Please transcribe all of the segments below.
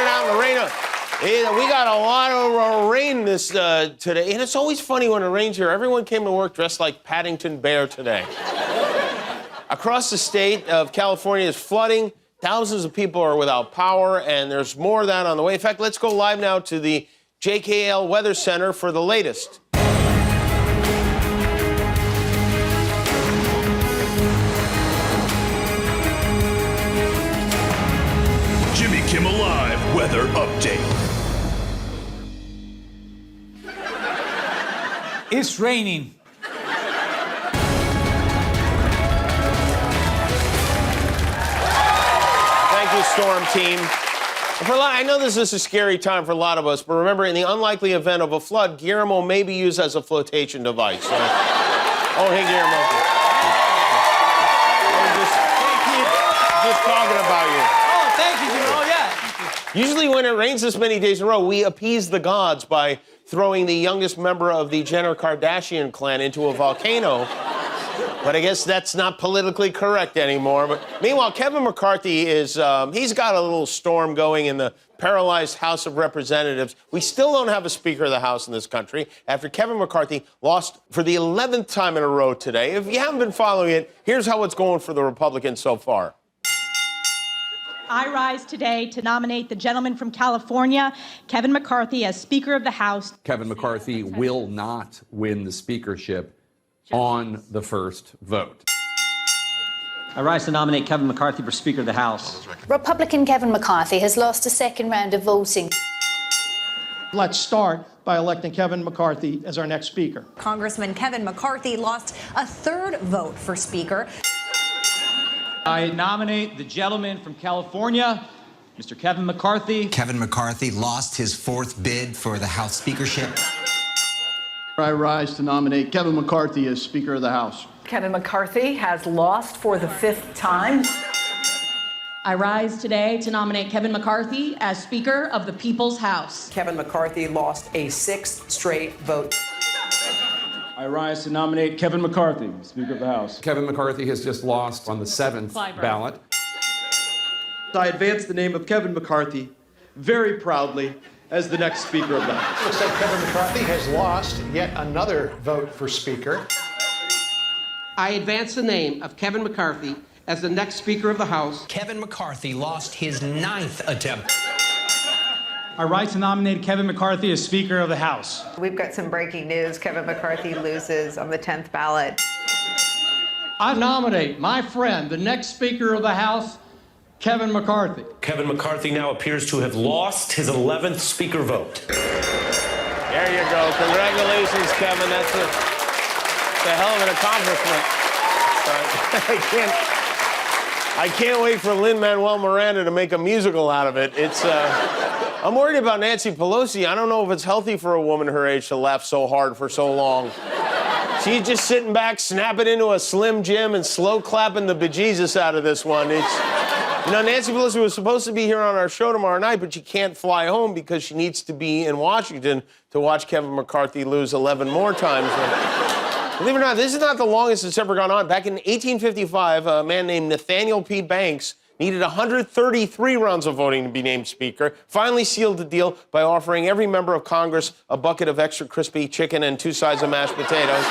out in the rain. We got a lot of rain this today, and it's always funny when it rains here. Everyone came to work dressed like Paddington Bear today. Across the state of California is flooding. Thousands of people are without power, and there's more of that on the way. In fact, let's go live now to the JKL Weather Center for the latest. Jimmy Kimmel Live Weather Update. It's raining. Thank you, Storm Team. I know this is a scary time for a lot of us, but remember, in the unlikely event of a flood, Guillermo may be used as a flotation device. So... Oh, hey, Guillermo. Just talking about you. Oh, thank you, Jimmy. Oh, yeah. Usually when it rains this many days in a row, we appease the gods by throwing the youngest member of the Jenner-Kardashian clan into a volcano. But I guess that's not politically correct anymore. But meanwhile, Kevin McCarthy is, he's got a little storm going in the paralyzed House of Representatives. We still don't have a Speaker of the House in this country after Kevin McCarthy lost for the 11th time in a row today. If you haven't been following it, here's how it's going for the Republicans so far. I rise today to nominate the gentleman from California, Kevin McCarthy, as Speaker of the House. Kevin McCarthy will not win the speakership on the first vote. I rise to nominate Kevin McCarthy for Speaker of the House. Republican Kevin McCarthy has lost a second round of voting. Let's start by electing Kevin McCarthy as our next Speaker. Congressman Kevin McCarthy lost a third vote for Speaker. I nominate the gentleman from California, Mr. Kevin McCarthy. Kevin McCarthy lost his fourth bid for the House speakership. I rise to nominate Kevin McCarthy as Speaker of the House. Kevin McCarthy has lost for the 5th time. I rise today to nominate Kevin McCarthy as Speaker of the People's House. Kevin McCarthy lost a 6th straight vote. I rise to nominate Kevin McCarthy, Speaker of the House. Kevin McCarthy has just lost on the 7th ballot. I advance the name of Kevin McCarthy very proudly as the next Speaker of the House. Looks like Kevin McCarthy has lost yet another vote for Speaker. I advance the name of Kevin McCarthy as the next Speaker of the House. Kevin McCarthy lost his 9th attempt. I rise to nominate Kevin McCarthy as Speaker of the House. We've got some breaking news. Kevin McCarthy loses on the 10th ballot. I nominate my friend, the next Speaker of the House, Kevin McCarthy. Kevin McCarthy now appears to have lost his 11th speaker vote. There you go. Congratulations, Kevin. That's a hell of an accomplishment. I can't wait for Lin-Manuel Miranda to make a musical out of it. I'm worried about Nancy Pelosi. I don't know if it's healthy for a woman her age to laugh so hard for so long. She's just sitting back, snapping into a Slim Jim and slow clapping the bejesus out of this one. You know, Nancy Pelosi was supposed to be here on our show tomorrow night, but she can't fly home because she needs to be in Washington to watch Kevin McCarthy lose 11 more times. Believe it or not, this is not the longest it's ever gone on. Back in 1855, a man named Nathaniel P. Banks needed 133 rounds of voting to be named Speaker, finally sealed the deal by offering every member of Congress a bucket of extra crispy chicken and 2 sides of mashed potatoes.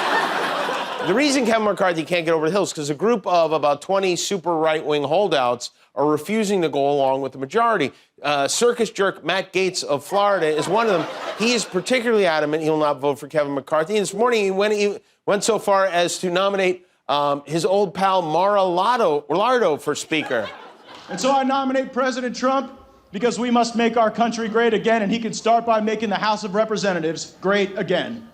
The reason Kevin McCarthy can't get over the hill is because a group of about 20 super right-wing holdouts are refusing to go along with the majority. Circus jerk Matt Gaetz of Florida is one of them. He is particularly adamant he will not vote for Kevin McCarthy. And this morning he went so far as to nominate his old pal Mar-a-Lago for Speaker. And so I nominate President Trump because we must make our country great again, and he can start by making the House of Representatives great again.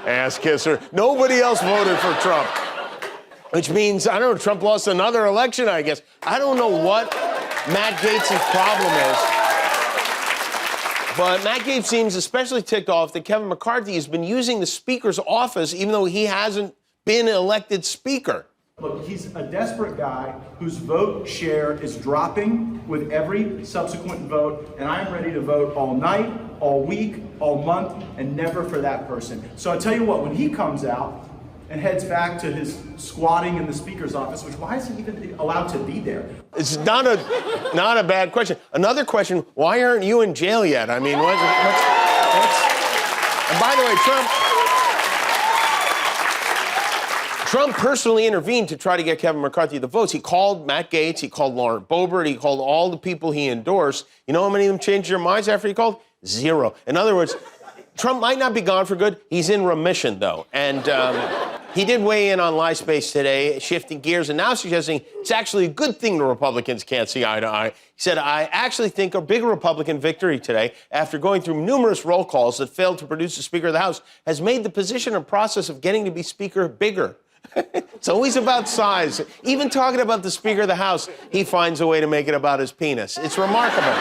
Ass kisser. Nobody else voted for Trump. Which means, I don't know, Trump lost another election, I guess. I don't know what Matt Gaetz' problem is. But Matt Gaetz seems especially ticked off that Kevin McCarthy has been using the Speaker's office even though he hasn't been elected Speaker. Look, he's a desperate guy whose vote share is dropping with every subsequent vote, and I'm ready to vote all night, all week, all month, and never for that person. So I tell you what, when he comes out and heads back to his squatting in the speaker's office, which why is he even allowed to be there? It's not a bad question. Another question, why aren't you in jail yet? I mean, what's and by the way, Trump personally intervened to try to get Kevin McCarthy the votes. He called Matt Gaetz, he called Boebert, he called all the people he endorsed. You know how many of them changed their minds after he called? 0. In other words, Trump might not be gone for good. He's in remission, though. And he did weigh in on Lie Space today, shifting gears and now suggesting it's actually a good thing the Republicans can't see eye to eye. He said, I actually think a big Republican victory today, after going through numerous roll calls that failed to produce a Speaker of the House, has made the position and process of getting to be Speaker bigger. It's always about size. Even talking about the Speaker of the House, he finds a way to make it about his penis. It's remarkable.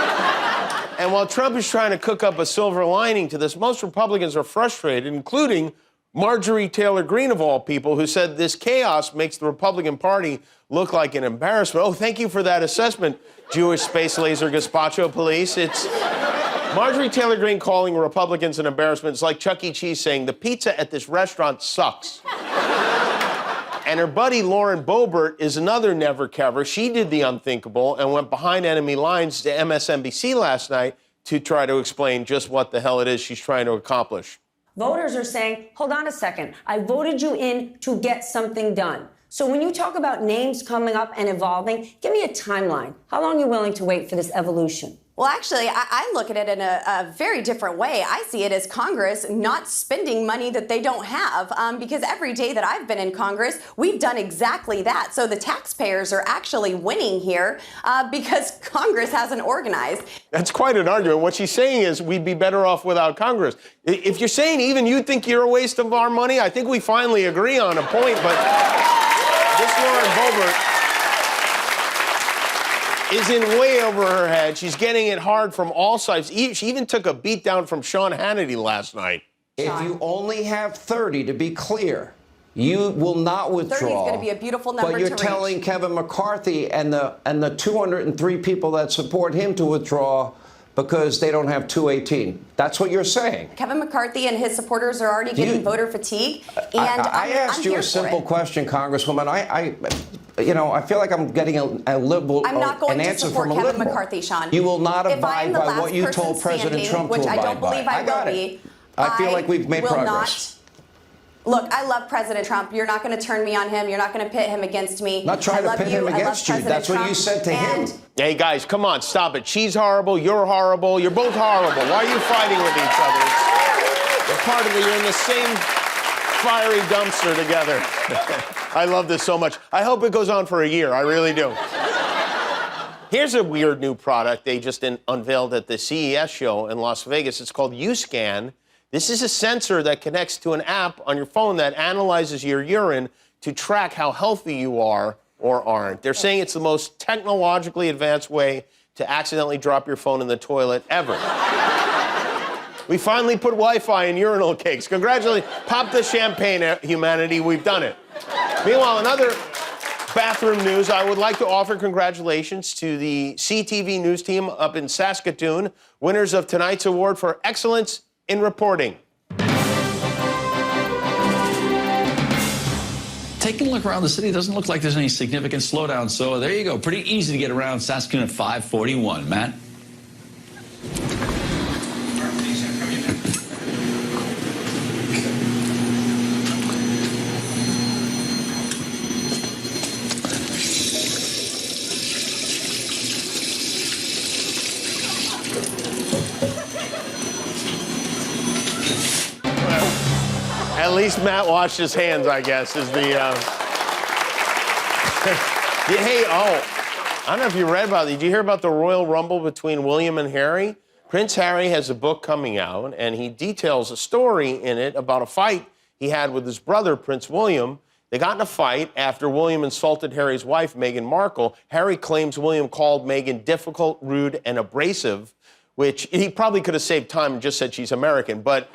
And while Trump is trying to cook up a silver lining to this, most Republicans are frustrated, including Marjorie Taylor Greene, of all people, who said this chaos makes the Republican Party look like an embarrassment. Oh, thank you for that assessment, Jewish space laser gazpacho police. It's Marjorie Taylor Greene calling Republicans an embarrassment. It's like Chuck E. Cheese saying the pizza at this restaurant sucks. And her buddy Lauren Boebert is another never-kever. She did the unthinkable and went behind enemy lines to MSNBC last night to try to explain just what the hell it is she's trying to accomplish. Voters are saying, hold on a second, I voted you in to get something done. So when you talk about names coming up and evolving, give me a timeline. How long are you willing to wait for this evolution? Well, actually, I look at it in a very different way. I see it as Congress not spending money that they don't have, because every day that I've been in Congress, we've done exactly that. So the taxpayers are actually winning here because Congress hasn't organized. That's quite an argument. What she's saying is we'd be better off without Congress. If you're saying even you think you're a waste of our money, I think we finally agree on a point, but this Lauren Boebert is in way over her head. She's getting it hard from all sides. She even took a beat down from Sean Hannity last night. If you only have 30, to be clear, you will not withdraw. 30 is going to be a beautiful number but you're to telling reach. Kevin McCarthy and the 203 people that support him to withdraw because they don't have 218. That's what you're saying. Kevin McCarthy and his supporters are already getting voter fatigue. And I asked you a simple question, Congresswoman. I feel like I'm getting a liberal I'm not going an to answer support from a Kevin liberal. McCarthy, Sean. You will not If I'm abide the by last what you person told President standing, Trump to which abide I don't believe by. I will be. I feel like we've made will progress. Look, I love President Trump. You're not going to turn me on him. You're not going to pit him against me. Not trying to pit him against you. That's what you said to him. Hey, guys, come on, stop it. She's horrible, you're horrible, you're both horrible. Why are you fighting with each other? You're part of it. You're in the same fiery dumpster together. I love this so much. I hope it goes on for a year. I really do. Here's a weird new product they just unveiled at the CES show in Las Vegas. It's called UScan. This is a sensor that connects to an app on your phone that analyzes your urine to track how healthy you are or aren't. They're saying it's the most technologically advanced way to accidentally drop your phone in the toilet ever. We finally put Wi-Fi in urinal cakes. Congratulations. Pop the champagne, humanity. We've done it. Meanwhile, another bathroom news, I would like to offer congratulations to the CTV news team up in Saskatoon, winners of tonight's award for excellence in reporting. Taking a look around the city, doesn't look like there's any significant slowdown. So there you go. Pretty easy to get around Saskatoon at 541. Matt? At least Matt washed his hands, I guess, is the... Hey, I don't know if you read about it. Did you hear about the Royal Rumble between William and Harry? Prince Harry has a book coming out, and he details a story in it about a fight he had with his brother, Prince William. They got in a fight after William insulted Harry's wife, Meghan Markle. Harry claims William called Meghan difficult, rude, and abrasive, which he probably could have saved time and just said she's American, but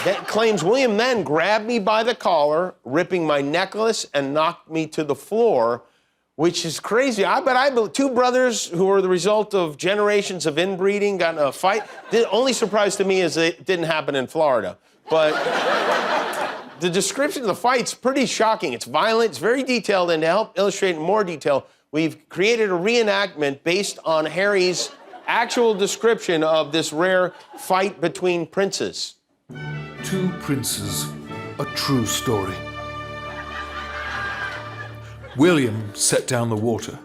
that claims William then grabbed me by the collar, ripping my necklace and knocked me to the floor, which is crazy. I bet two brothers who are the result of generations of inbreeding got in a fight. The only surprise to me is it didn't happen in Florida. But the description of the fight's pretty shocking. It's violent, it's very detailed, and to help illustrate in more detail, we've created a reenactment based on Harry's actual description of this rare fight between princes. Two princes, a true story. William set down the water.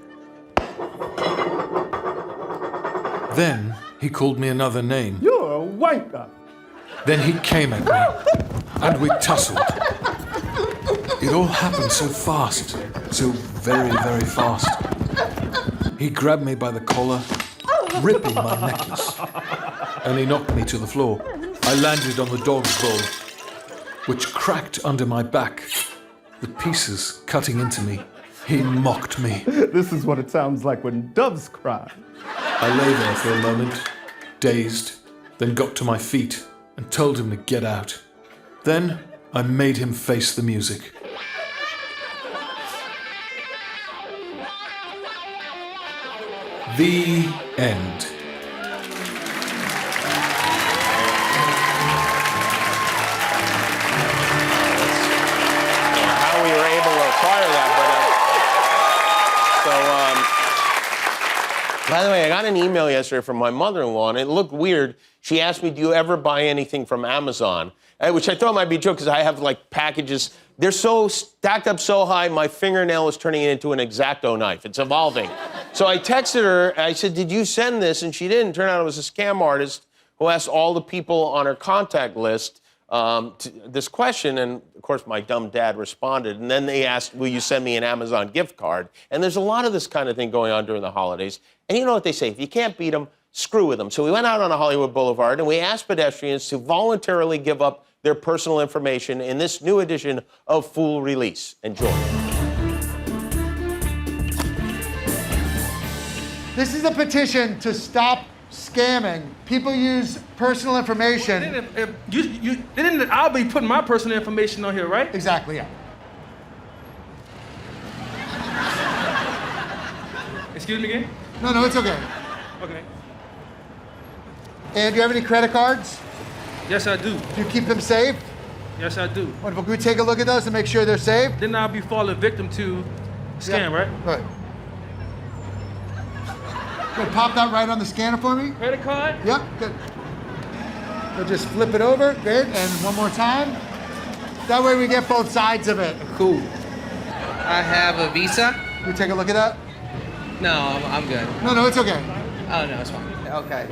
Then he called me another name. You're a wanker. Then he came at me, and we tussled. It all happened so fast, so very, very fast. He grabbed me by the collar, ripping my necklace, and he knocked me to the floor. I landed on the dog's bowl, which cracked under my back, the pieces cutting into me. He mocked me. This is what it sounds like when doves cry. I lay there for a moment, dazed, then got to my feet and told him to get out. Then I made him face the music. The end. How we were able to acquire that, but by the way, I got an email yesterday from my mother-in-law, and it looked weird. She asked me, do you ever buy anything from Amazon? Which I thought might be a joke, because I have, like, packages. They're so stacked up so high, my fingernail is turning it into an X-Acto knife. It's evolving. So I texted her, I said, did you send this? And she didn't. Turned out it was a scam artist who asked all the people on her contact list this question, and of course my dumb dad responded, and then they asked, will you send me an Amazon gift card? And there's a lot of this kind of thing going on during the holidays, and you know what they say, if you can't beat them, screw with them. So we went out on a Hollywood Boulevard and we asked pedestrians to voluntarily give up their personal information in this new edition of Fool Release. Enjoy. This is a petition to stop scamming. People use personal information. I'll be putting my personal information on here, right? Exactly, yeah. Excuse me again? No, it's okay. Okay. And do you have any credit cards? Yes, I do. Do you keep them safe? Yes, I do. Wonderful. Can we take a look at those and make sure they're safe? Then I'll be falling victim to scam, right? Right. Good. Pop that right on the scanner for me. Credit card? Yep, good. So just flip it over. Good. And one more time. That way we get both sides of it. Cool. I have a Visa. Can we take a look at that? No, I'm good. No, it's okay. Oh, no, it's fine. Okay.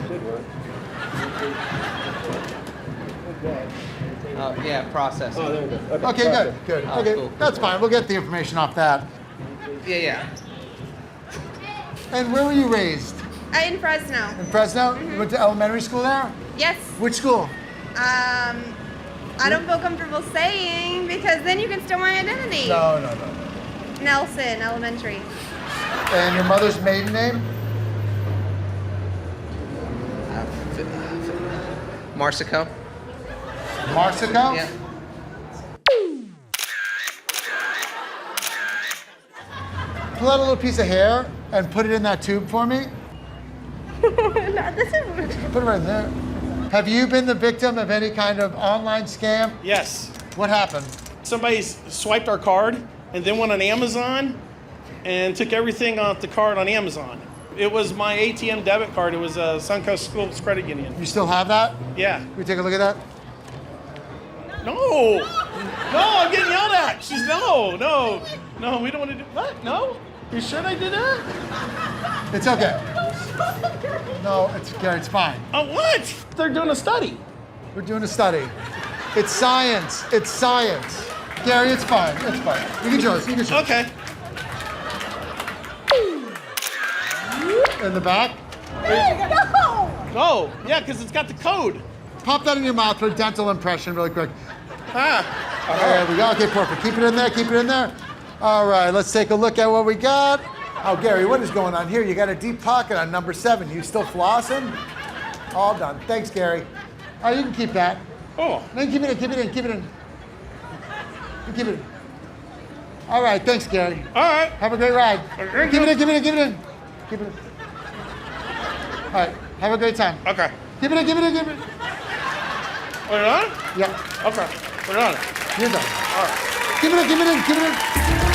Oh, yeah, processing. Oh, there we go. Okay, good. Oh, okay, cool. That's fine. We'll get the information off that. Yeah. And where were you raised? In Fresno. In Fresno? You went to elementary school there? Yes. Which school? I don't feel comfortable saying because then you can steal my identity. No. Nelson Elementary. And your mother's maiden name? Marsico. Marsico? Yeah. Pull out a little piece of hair and put it in that tube for me. No, this is... Put it right there. Have you been the victim of any kind of online scam? Yes. What happened? Somebody swiped our card and then went on Amazon and took everything off the card on Amazon. It was my ATM debit card. It was Suncoast Schools Credit Union. You still have that? Yeah. Can we take a look at that? No, I'm getting yelled at. She's no, we don't want to do, what? No? You sure they did that? It's okay. No, it's fine. Oh, what? They're doing a study. We're doing a study. It's science. Gary, it's fine. You can show us. Okay. In the back? No, yeah, because it's got the code. Pop that in your mouth for a dental impression really quick. Ah. There we go. Okay, perfect. Keep it in there. All right, let's take a look at what we got. Oh, Gary, what is going on here? You got a deep pocket on number 7. You still flossing? All done. Thanks, Gary. All right, you can keep that. Oh. No, keep it in. You keep it in. All right, thanks, Gary. All right. Have a great ride. Keep it in. All right, have a great time. Okay. Keep it in. Are you on? Yeah. Okay. Put it on it. You're done. All right. Give it in, give it in, give it in.